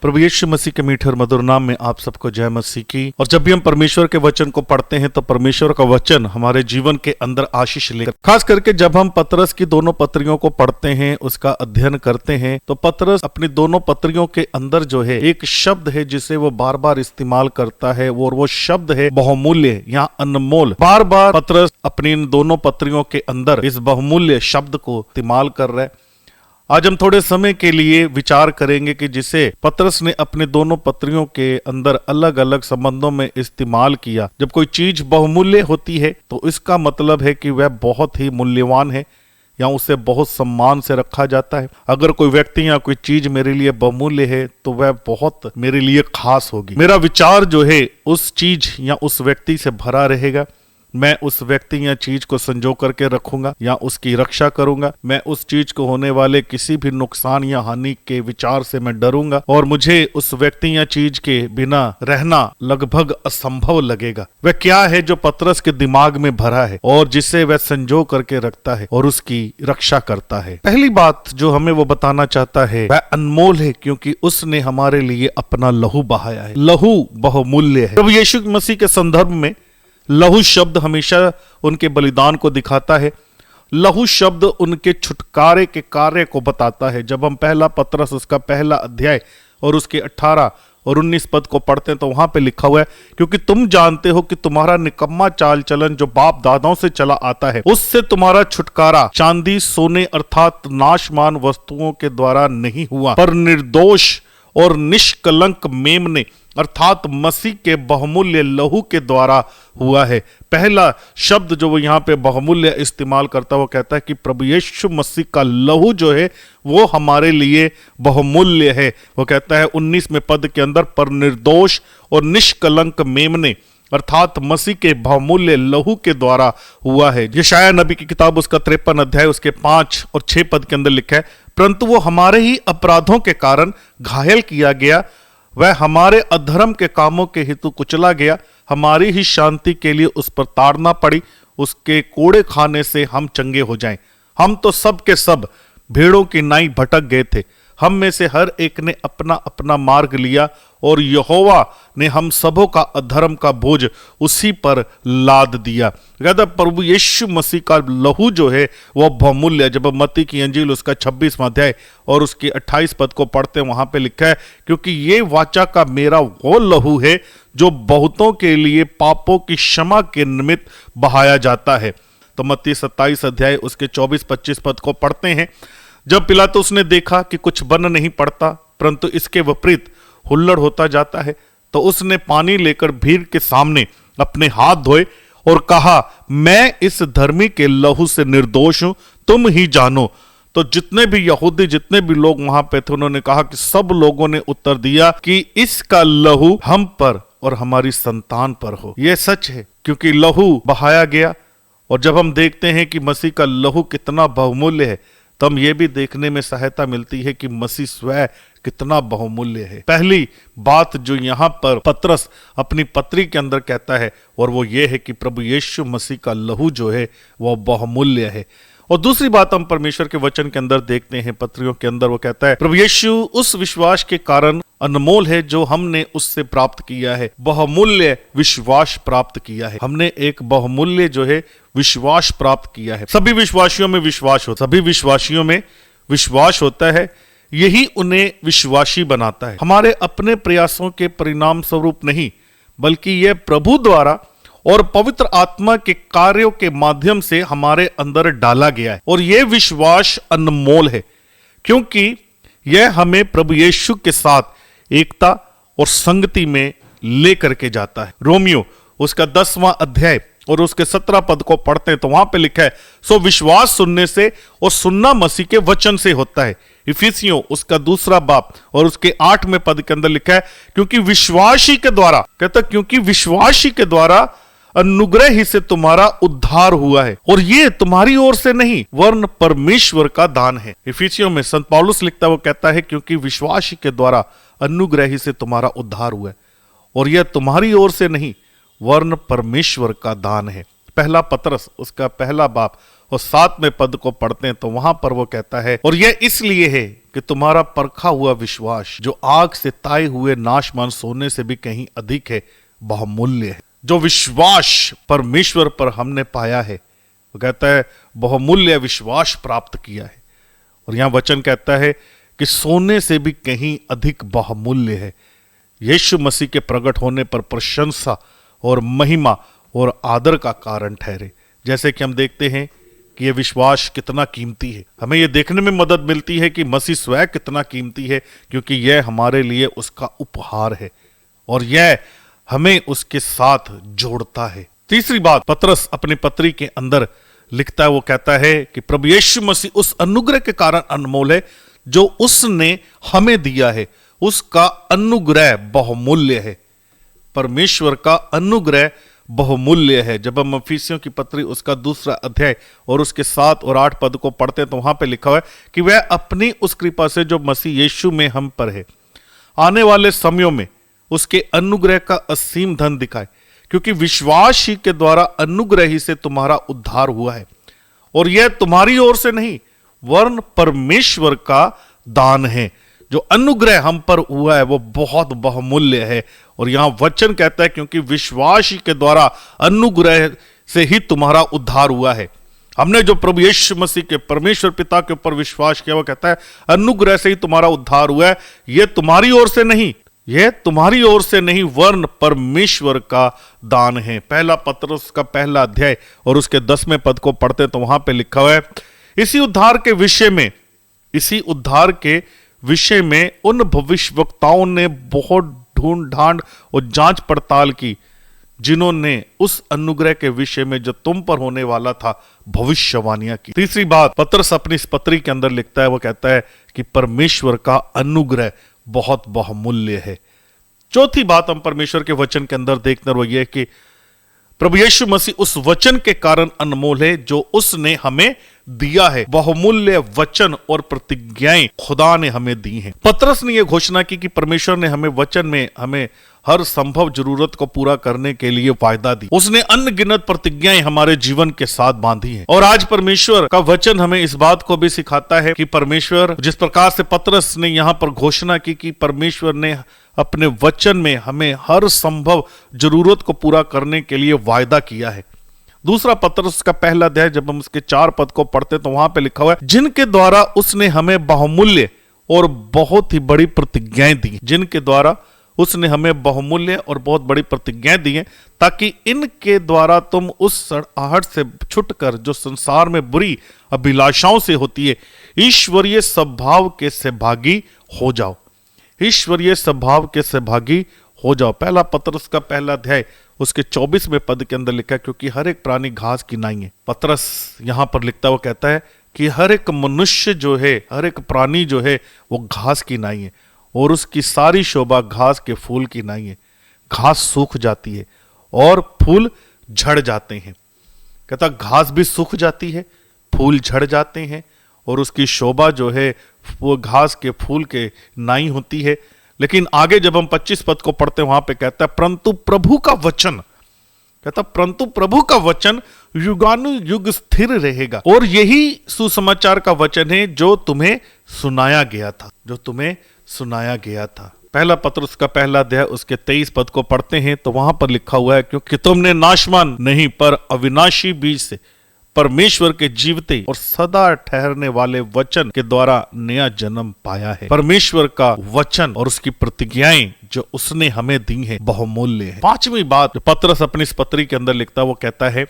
प्रभु यीशु मसीह के मीठे और मधुर नाम में आप सबको जय मसीह की। और जब भी हम परमेश्वर के वचन को पढ़ते हैं तो परमेश्वर का वचन हमारे जीवन के अंदर आशीष लेकर, खास करके जब हम पतरस की दोनों पत्रियों को पढ़ते हैं, उसका अध्ययन करते हैं, तो पतरस अपनी दोनों पत्रियों के अंदर जो है एक शब्द है जिसे वो बार बार इस्तेमाल करता है, और वो शब्द है बहुमूल्य या अनमोल। बार बार पतरस अपनी इन दोनों पत्रियों के अंदर इस बहुमूल्य शब्द को इस्तेमाल कर रहा है। आज हम थोड़े समय के लिए विचार करेंगे कि जिसे पतरस ने अपने दोनों पत्रियों के अंदर अलग अलग संबंधों में इस्तेमाल किया। जब कोई चीज बहुमूल्य होती है तो इसका मतलब है कि वह बहुत ही मूल्यवान है या उसे बहुत सम्मान से रखा जाता है। अगर कोई व्यक्ति या कोई चीज मेरे लिए बहुमूल्य है तो वह बहुत मेरे लिए खास होगी। मेरा विचार जो है उस चीज या उस व्यक्ति से भरा रहेगा। मैं उस व्यक्ति या चीज को संजो करके रखूंगा या उसकी रक्षा करूंगा। मैं उस चीज को होने वाले किसी भी नुकसान या हानि के विचार से मैं डरूंगा, और मुझे उस व्यक्ति या चीज के बिना रहना लगभग असंभव लगेगा। वह क्या है जो पतरस के दिमाग में भरा है और जिसे वह संजो करके रखता है और उसकी रक्षा करता है। पहली बात जो हमें वो बताना चाहता है वह अनमोल है, क्योंकि उसने हमारे लिए अपना लहू बहाया है। लहू बहुमूल्य है। प्रभु यीशु मसीह के संदर्भ में लहू शब्द हमेशा उनके बलिदान को दिखाता है। लहू शब्द उनके छुटकारे के कार्य को बताता है। जब हम पहला पतरस उसका पहला अध्याय और उसके 18 और 19 पद को पढ़ते हैं तो वहां पे लिखा हुआ है, क्योंकि तुम जानते हो कि तुम्हारा निकम्मा चाल चलन जो बाप दादाओं से चला आता है, उससे तुम्हारा छुटकारा चांदी सोने अर्थात नाशमान वस्तुओं के द्वारा नहीं हुआ, पर निर्दोष और निष्कलंक मेमने अर्थात मसीह के बहुमूल्य लहू के द्वारा हुआ है। पहला शब्द जो वो यहाँ पे बहुमूल्य इस्तेमाल करता है वो कहता है कि प्रभु यीशु मसीह का लहू जो है वो हमारे लिए बहुमूल्य है। वो कहता है 19वें पद के अंदर, पर निर्दोष और निष्कलंक मेमने अर्थात मसीह के बहुमूल्य लहू के द्वारा हुआ है। यशायाह नबी की किताब उसका 53 अध्याय उसके 5 और 6 पद के अंदर लिखा है, परंतु वो हमारे ही अपराधों के कारण घायल किया गया, वह हमारे अधर्म के कामों के हेतु कुचला गया, हमारी ही शांति के लिए उस पर ताड़ना पड़ी, उसके कोड़े खाने से हम चंगे हो जाएं। हम तो सब के सब भेड़ों की नाई भटक गए थे, हम में से हर एक ने अपना अपना मार्ग लिया, और यहोवा ने हम सबों का अधर्म का बोझ उसी पर लाद दिया। कहता प्रभु यीशु मसीह का लहू जो है वह बहुमूल्य। जब मत्ती की अंजील उसका 26वां अध्याय और उसके 28 पद को पढ़ते हैं वहां पे लिखा है, क्योंकि ये वाचा का मेरा वो लहू है जो बहुतों के लिए पापों की क्षमा के निमित्त बहाया जाता है। तो मत्ती 27 अध्याय उसके 24-25 पद को पढ़ते हैं, जब पिलातुस ने देखा कि कुछ बन नहीं पड़ता परंतु इसके विपरीत हुल्लड़ होता जाता है, तो उसने पानी लेकर भीड़ के सामने अपने हाथ धोए और कहा, मैं इस धर्मी के लहू से निर्दोष हूं, तुम ही जानो। तो जितने भी यहूदी जितने भी लोग वहां पे थे उन्होंने कहा कि सब लोगों ने उत्तर दिया कि इसका लहू हम पर और हमारी संतान पर हो। यह सच है क्योंकि लहू बहाया गया, और जब हम देखते हैं कि मसीह का लहू कितना बहुमूल्य है तो हम ये भी देखने में सहायता मिलती है कि मसीह स्वयं कितना बहुमूल्य है। पहली बात जो यहाँ पर पतरस अपनी पत्री के अंदर कहता है और वो ये है कि प्रभु यीशु मसीह का लहू जो है वह बहुमूल्य है। और दूसरी बात हम परमेश्वर के वचन के अंदर देखते हैं, पत्रियों के अंदर वो कहता है, प्रभु यीशु उस विश्वास के कारण अनमोल है जो हमने उससे प्राप्त किया है। बहुमूल्य विश्वास प्राप्त किया है। हमने एक बहुमूल्य जो है विश्वास प्राप्त किया है। सभी विश्वासियों में विश्वास होता है, यही उन्हें विश्वासी बनाता है। हमारे अपने प्रयासों के परिणाम स्वरूप नहीं, बल्कि यह प्रभु द्वारा और पवित्र आत्मा के कार्यों के माध्यम से हमारे अंदर डाला गया है। और यह विश्वास अनमोल है क्योंकि यह हमें प्रभु यीशु के साथ एकता और संगति में लेकर के जाता है। रोमियो उसका 10वां अध्याय और उसके 17 पद को पढ़ते हैं तो वहां पे लिखा है, सो विश्वास सुनने से और सुनना मसीह के वचन से होता है। इफिसियों उसका 2 बाब और उसके 8वें पद के अंदर लिखा है, क्योंकि विश्वासी के द्वारा, कहता क्योंकि विश्वासी के द्वारा अनुग्रह ही से तुम्हारा उद्धार हुआ है, और ये तुम्हारी ओर से नहीं वरन परमेश्वर का दान है। इफिसियों में संत पौलुस लिखता है, वो कहता है क्योंकि विश्वासी के द्वारा अनुग्रह ही से तुम्हारा उद्धार हुआ है, और यह तुम्हारी ओर से नहीं वरन परमेश्वर का दान है। पहला पतरस उसका 1 बाब और 7वें पद को पढ़ते हैं तो वहां पर वो कहता है, और यह इसलिए है कि तुम्हारा परखा हुआ विश्वास जो आग से ताए हुए नाशमान सोने से भी कहीं अधिक है, बहुमूल्य है। जो विश्वास परमेश्वर पर हमने पाया है, वो कहता है बहुमूल्य विश्वास प्राप्त किया है। और यहां वचन कहता है कि सोने से भी कहीं अधिक बहुमूल्य है। यीशु मसीह के प्रकट होने पर प्रशंसा और महिमा और आदर का कारण ठहरे। जैसे कि हम देखते हैं कि यह विश्वास कितना कीमती है। हमें यह देखने में मदद मिलती है कि मसीह स्वयं कितना कीमती है, क्योंकि यह हमारे लिए उसका उपहार है और यह हमें उसके साथ जोड़ता है। तीसरी बात पतरस अपनी पत्री के अंदर लिखता है, वो कहता है कि प्रभु यीशु मसीह उस अनुग्रह के कारण अनमोल है जो उसने हमें दिया है। उसका अनुग्रह बहुमूल्य है। परमेश्वर का अनुग्रह बहुमूल्य है। जब हम इफिसियों की पत्री उसका 2 अध्याय और उसके 7 और 8 पद को पढ़ते हैं तो वहां पे लिखा हुआ है कि वह अपनी उस कृपा से जो मसीह यीशु में हम पर है, आने वाले समयों में उसके अनुग्रह का असीम धन दिखाए, क्योंकि विश्वास ही के द्वारा अनुग्रह ही से तुम्हारा उद्धार हुआ है, और यह तुम्हारी ओर से नहीं वरन परमेश्वर का दान है। जो अनुग्रह हम पर हुआ है वो बहुत बहुमूल्य है। और यहां वचन कहता है क्योंकि विश्वास ही के द्वारा अनुग्रह से ही तुम्हारा उद्धार हुआ है। हमने जो प्रभु यीशु मसीह के परमेश्वर पिता के ऊपर विश्वास किया, वो कहता है अनुग्रह से ही तुम्हारा उद्धार हुआ है। यह तुम्हारी ओर से नहीं, यह तुम्हारी ओर से नहीं वरन परमेश्वर का दान है। पहला पतरस का 1 अध्याय और उसके 10वें पद को पढ़ते तो वहां पे लिखा हुआ है, इसी उद्धार के विषय में उन भविष्यवक्ताओं ने बहुत ढूंढ ढांड और जांच पड़ताल की, जिन्होंने उस अनुग्रह के विषय में जो तुम पर होने वाला था भविष्यवाणियां की। तीसरी बात पतरस अपनी इस पत्री के अंदर लिखता है, वो कहता है कि परमेश्वर का अनुग्रह बहुत बहुमूल्य है। चौथी बात हम परमेश्वर के वचन के अंदर देखते हैं वो ये है कि प्रभु यीशु मसीह उस वचन के कारण अनमोल है जो उसने हमें दिया है। बहुमूल्य वचन और प्रतिज्ञाएं खुदा ने हमें दी हैं। पतरस ने यह घोषणा की कि परमेश्वर ने हमें वचन में हमें हर संभव जरूरत को पूरा करने के लिए वायदा दी। उसने अनगिनत प्रतिज्ञाएं हमारे जीवन के साथ बांधी हैं। और आज परमेश्वर का वचन हमें इस बात को भी सिखाता है कि परमेश्वर, जिस प्रकार से पतरस ने यहाँ पर घोषणा की कि परमेश्वर ने अपने वचन में हमें हर संभव जरूरत को पूरा करने के लिए वायदा किया है। दूसरा पतरस का 1 अध्याय जब हम उसके 4 पद को पढ़ते तो वहां पे लिखा हुआ है, जिनके द्वारा उसने हमें बहुमूल्य और बहुत ही बड़ी प्रतिज्ञाएं दी। जिनके द्वारा उसने हमें बहुमूल्य और बहुत बड़ी प्रतिज्ञाएं दी हैं, ताकि इनके द्वारा तुम उस सड़ाहट से छुटकर जो संसार में बुरी अभिलाषाओं से होती है, ईश्वरीय स्वभाव के सहभागी हो जाओ। ईश्वरीय स्वभाव के सहभागी हो जाओ। पहला पतरस का 1 अध्याय उसके 24वें पद के अंदर लिखा है, क्योंकि हर एक प्राणी घास की नाई है। पतरस यहां पर लिखता हुआ कहता है कि हर एक मनुष्य जो है, हर एक प्राणी जो है वो घास की नाई है और उसकी सारी शोभा घास के फूल की नाई है। घास सूख जाती है और फूल झड़ जाते हैं। कहता घास भी सूख जाती है, फूल झड़ जाते हैं और उसकी शोभा जो है वो घास के फूल के नाई होती है। लेकिन आगे जब हम 25 पद को पढ़ते हैं वहां पे कहता है परंतु प्रभु का वचन, कहता परंतु प्रभु का वचन युगानुयुग स्थिर रहेगा। और यही सुसमाचार का वचन है जो तुम्हें सुनाया गया था, जो तुम्हें सुनाया गया था। पहला पतरस का 1 अध्याय उसके 23 पद को पढ़ते हैं तो वहां पर लिखा हुआ है, क्योंकि तुमने नाशवान नहीं पर अविनाशी बीज से परमेश्वर के जीवते और सदा ठहरने वाले वचन के द्वारा नया जन्म पाया है। परमेश्वर का वचन और उसकी प्रतिज्ञाएं जो उसने हमें दी हैं बहुमूल्य है। 5वीं बात जो पतरस अपनी इस पत्री के अंदर लिखता है वो कहता है,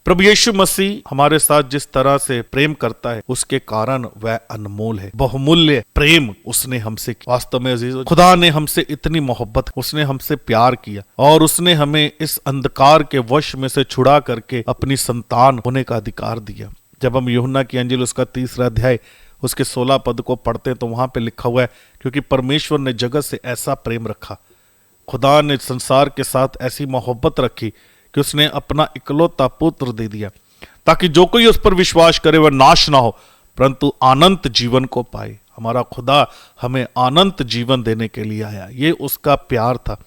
प्रभु यीशु मसीह हमारे साथ जिस तरह से प्रेम करता है उसके कारण वह अनमोल है। बहुमूल्य प्रेम उसने हमसे किया। वास्तव में अजीज, खुदा ने हमसे इतनी मोहब्बत, उसने हमसे प्यार किया और उसने हमें इस अंधकार के वश में से छुड़ा करके अपनी संतान होने का अधिकार दिया। जब हम यूहन्ना की अंजील उसका 3 अध्याय उसके 16 पद को पढ़ते हैं तो वहां पे लिखा हुआ है, क्योंकि परमेश्वर ने जगत से ऐसा प्रेम रखा, खुदा ने संसार के साथ ऐसी मोहब्बत रखी कि उसने अपना इकलौता पुत्र दे दिया, ताकि जो कोई उस पर विश्वास करे वह नाश ना हो परंतु अनंत जीवन को पाए। हमारा खुदा हमें अनंत जीवन देने के लिए आया, ये उसका प्यार था।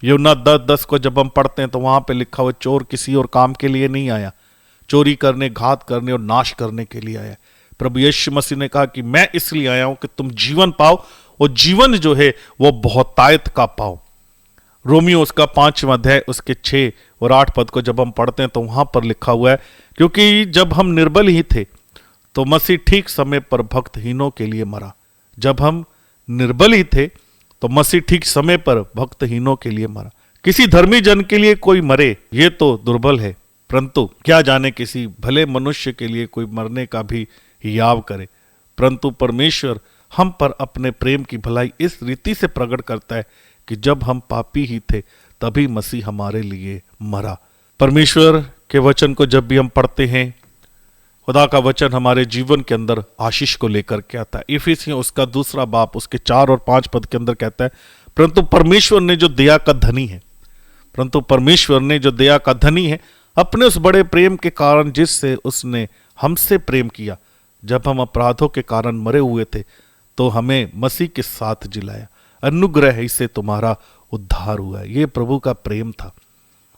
यूहन्ना 10:10 को जब हम पढ़ते हैं तो वहां पे लिखा हुआ, चोर किसी और काम के लिए नहीं आया, चोरी करने, घात करने और नाश करने के लिए आया है। प्रभु यीशु मसीह ने कहा कि मैं इसलिए आया हूं कि तुम जीवन पाओ और जीवन जो है वो बहुतायत का पाओ। रोमियो उसका 5वां अध्याय उसके 6 और 8 पद को जब हम पढ़ते हैं तो वहां पर लिखा हुआ है, क्योंकि जब हम निर्बल ही थे तो मसीह ठीक समय पर भक्तहीनों के लिए मरा। जब हम निर्बल ही थे तो मसीह ठीक समय पर भक्तहीनों के लिए मरा। किसी धर्मी जन के लिए कोई मरे ये तो दुर्बल है, परंतु क्या जाने किसी भले मनुष्य के लिए कोई मरने का भी याव करे। परंतु परमेश्वर हम पर अपने प्रेम की भलाई इस रीति से प्रकट करता है कि जब हम पापी ही थे तभी मसीह हमारे लिए मरा। परमेश्वर के वचन को जब भी हम पढ़ते हैं, खुदा का वचन हमारे जीवन के अंदर आशीष को लेकर के आता है। इफिसियों उसका 2 बाब उसके 4 और 5 पद के अंदर कहता है, परंतु परमेश्वर ने जो दया का धनी है, परंतु परमेश्वर ने जो दया का धनी है अपने उस बड़े प्रेम के कारण जिससे उसने हमसे प्रेम किया, जब हम अपराधों के कारण मरे हुए थे तो हमें मसीह के साथ जिलाया, अनुग्रह ही से तुम्हारा उद्धार हुआ है। ये प्रभु का प्रेम था।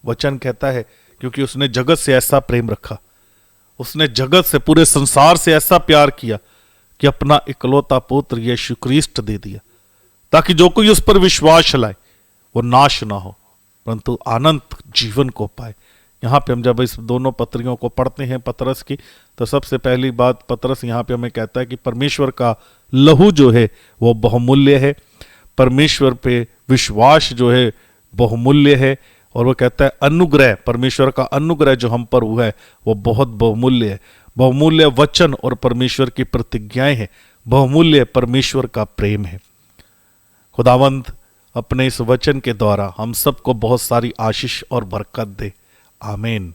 वचन कहता है क्योंकि उसने जगत से ऐसा प्रेम रखा, उसने जगत से, पूरे संसार से ऐसा प्यार किया कि अपना इकलौता पुत्र यीशु क्रिस्ट दे दिया, ताकि जो कोई उस पर विश्वास लाए वो नाश ना हो परंतु अनंत जीवन को पाए। यहाँ पे हम जब इस दोनों पत्रियों को पढ़ते हैं पतरस की, तो सबसे पहली बात पतरस यहाँ पे हमें कहता है कि परमेश्वर का लहू जो है वो बहुमूल्य है, परमेश्वर पे विश्वास जो है बहुमूल्य है, और वो कहता है अनुग्रह, परमेश्वर का अनुग्रह जो हम पर हुआ है वो बहुत बहुमूल्य है। बहुमूल्य वचन और परमेश्वर की प्रतिज्ञाएं हैं, बहुमूल्य परमेश्वर का प्रेम है। खुदावंद अपने इस वचन के द्वारा हम सबको बहुत सारी आशीष और बरकत दे। आमीन।